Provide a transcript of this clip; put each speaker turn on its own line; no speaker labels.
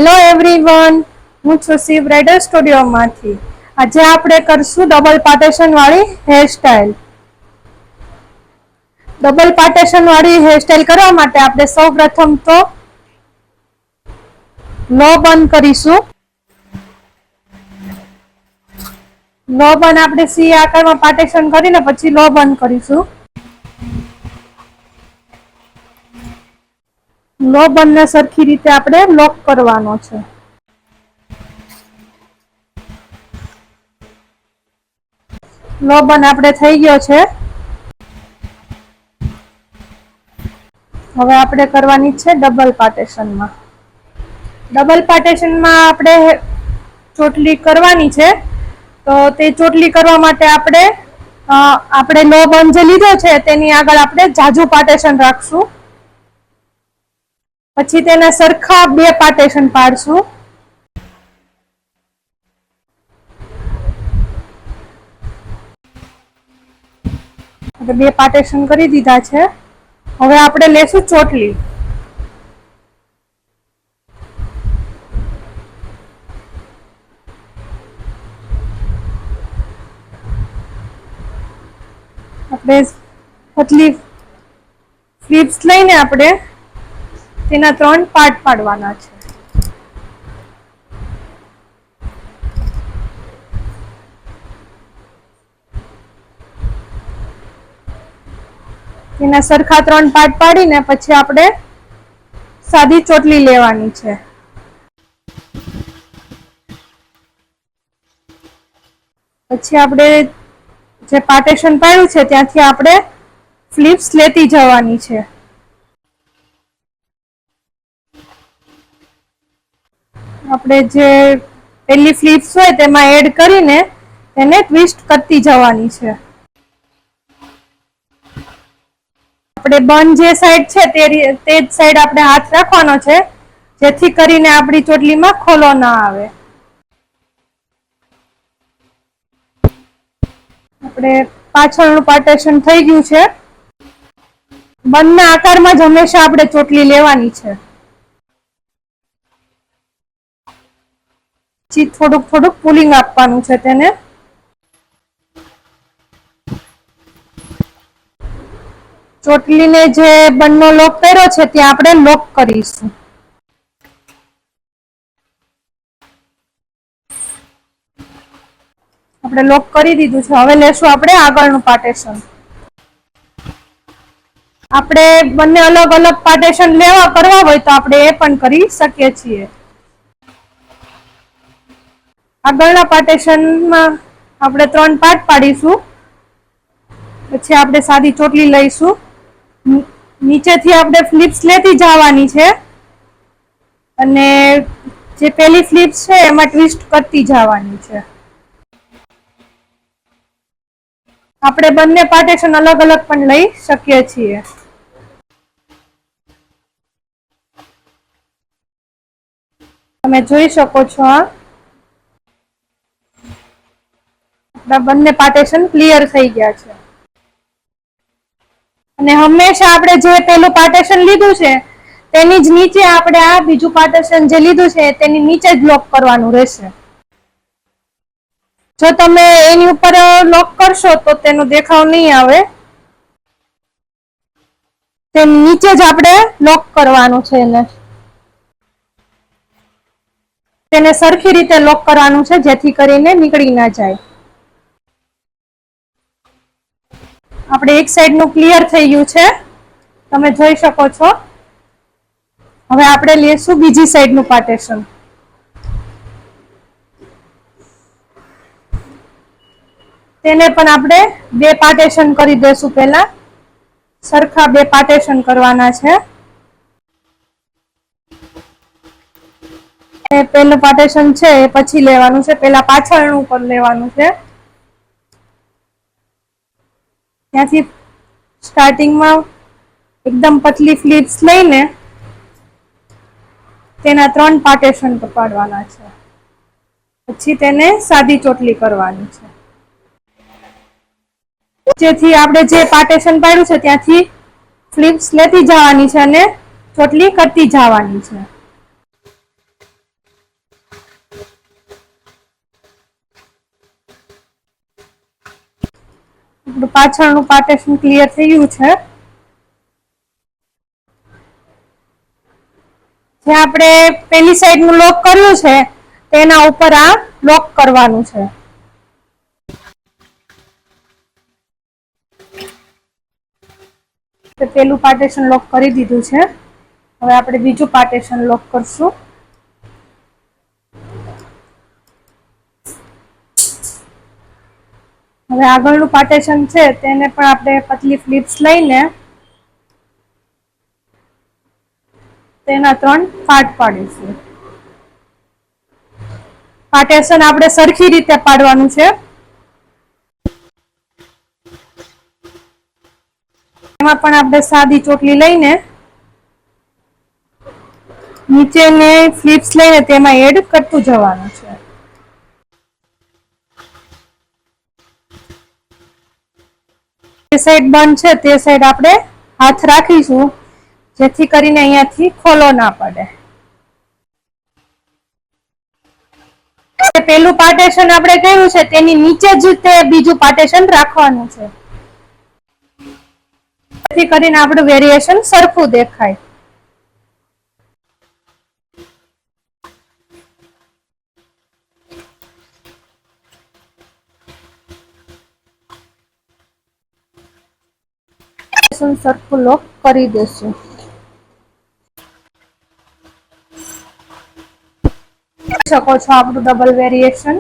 Hello everyone, હું છું Shiv bridal સ્ટુડિયોમાંથી. આજે આપણે કરશું ડબલ પાર્ટેશન વાળી હેરસ્ટાઈલ. ડબલ પાર્ટેશન વાળી હેરસ્ટાઈલ કરવા માટે આપણે સૌપ્રથમ તો લો બન કરીશું. લો બન આપણે સી આકારમાં પાર્ટેશન કરીને પછી લો બન કરીશું. લો બનને સરખી રીતે આપણે લોક કરવાનો છે. લો બન આપણે થઈ ગયો છે. હવે આપણે કરવાની છે ડબલ પાર્ટેશનમાં. ડબલ પાર્ટેશનમાં આપણે ચોટલી કરવાની છે. તો તે ચોટલી કરવા માટે આપણે લો બન જે લીધો છે તેની આગળ આપણે જાજુ પાર્ટેશન રાખશું. પછી તેના સરખા બે પાર્ટેશન પાડશું. બે પાર્ટેશન કરી દીધા છે. હવે આપણે લેશું ચોટલી. આપણે પતલી ફ્લિપ્સ લઈને આપણે તેના 3 પાર્ટ પાડવાના છે. તેના સરખા 3 પાર્ટ પાડીને પછી આપણે સાદી ચોટલી લેવાની છે. પછી આપણે જે પાર્ટેશન પાડ્યું છે ત્યાંથી આપણે ફ્લિપ્સ લેતી જવાની છે. આપણે જે પેલી ફ્લિપ્સ હોય તેમાં એડ કરીને તેને ટ્વિસ્ટ કરતી જવાની છે. આપણે બન જે સાઈડ છે તે જ સાઈડ આપણે હાથ રાખવાનો છે, જેથી કરીને આપણી ચોટલીમાં ખોલો ના આવે. આપણે પાછળનું પાર્ટેશન થઈ ગયું છે. બનના આકારમાં જ હંમેશા આપણે ચોટલી લેવાની છે. પછી થોડુંક પુલિંગ આપવાનું છે તેને. ચોટલીને જે બનનો લોક કર્યો છે ત્યાં આપણે લોક કરીશું. આપણે લોક કરી દીધું છે. હવે લેશું આપણે આગળનું પાર્ટેશન. આપણે બંને અલગ અલગ પાર્ટેશન કરવા હોય તો આપણે એ પણ કરી શકીએ છીએ. આગળના પાર્ટેશનમાં આપણે 3 પાર્ટ પાડીશું. પછી આપણે સાદી ચોટલી લઈશું. નીચેથી આપણે ફ્લિપ્સ લેતી જવાની છે અને જે પેલી ફ્લિપ્સ છે એમાં ટ્વિસ્ટ કરતી જવાની છે. આપણે બંને પાર્ટેશન અલગ અલગ પણ લઈ શકીએ છીએ. તમે જોઈ શકો છો આપણા બંને પાર્ટેશન ક્લિયર થઈ ગયા છે. અને હંમેશા આપણે જે પેલું પાર્ટેશન લીધું છે તેની જ નીચે આપણે આ બીજું પાર્ટેશન જે લીધું છે તેની નીચે જ લોક કરવાનું રહેશે. જો તમે એની ઉપર લોક કરશો તો તેનો દેખાવ નહીં આવે. તેની નીચે જ આપણે લોક કરવાનું છે. તેને સરખી રીતે લોક કરવાનું છે જેથી કરીને નીકળી ના જાય. આપણે એક સાઈડનું ક્લિયર થઈ ગયું છે, તમે જોઈ શકો છો. હવે આપણે લેશું બીજી સાઈડનું પાર્ટેશન. તેને પણ આપણે બે પાર્ટેશન કરી દેશું. પહેલા સરખા બે પાર્ટેશન કરવાના છે. પેલું પાર્ટેશન છે એ પછી લેવાનું છે. પેલા પાછળનું ઉપર લેવાનું છે. ત્યાંથી સ્ટાર્ટિંગમાં એકદમ પતલી ફ્લિપ્સ લઈને તેના 3 પાર્ટેશન પાડવાના છે. પછી તેને સાદી ચોટલી કરવાની છે. જેથી આપણે જે પાર્ટેશન પાડ્યું છે ત્યાંથી ફ્લિપ્સ લેતી જવાની છે અને ચોટલી કરતી જવાની છે. આપણું પાછળનું પાર્ટેશન ક્લિયર થઈ ગયું છે. જે આપણે પેલી સાઈડનું લોક કર્યું છે તેના ઉપર આ લોક કરવાનું છે. પેલું પાર્ટેશન લોક કરી દીધું છે. હવે આપણે બીજું પાર્ટેશન લોક કરશું. હવે આગળનું પાર્ટેશન છે તેને પણ આપણે પતલી ફ્લિપ્સ લઈને તેના 3 પાર્ટ પાડીશું. પાર્ટેશન આપણે સરખી રીતે પાડવાનું છે. એમાં પણ આપણે સાદી ચોટલી લઈને નીચેને ફ્લિપ્સ લઈને તેમાં એડ કરતું જવાનું છે. જે સાઈડ બંધ છે તે સાઈડ આપણે હાથ રાખીશું જેથી કરીને અહીંયાથી ખોલો ના પડે. પેલું પાર્ટેશન આપણે કર્યું છે તેની નીચે જ તે બીજું પાર્ટેશન રાખવાનું છે જેથી કરીને આપણું વેરિએશન સરખું દેખાય. સરખું લોક કરી દેશું. શકો છો આપણું ડબલ વેરિએશન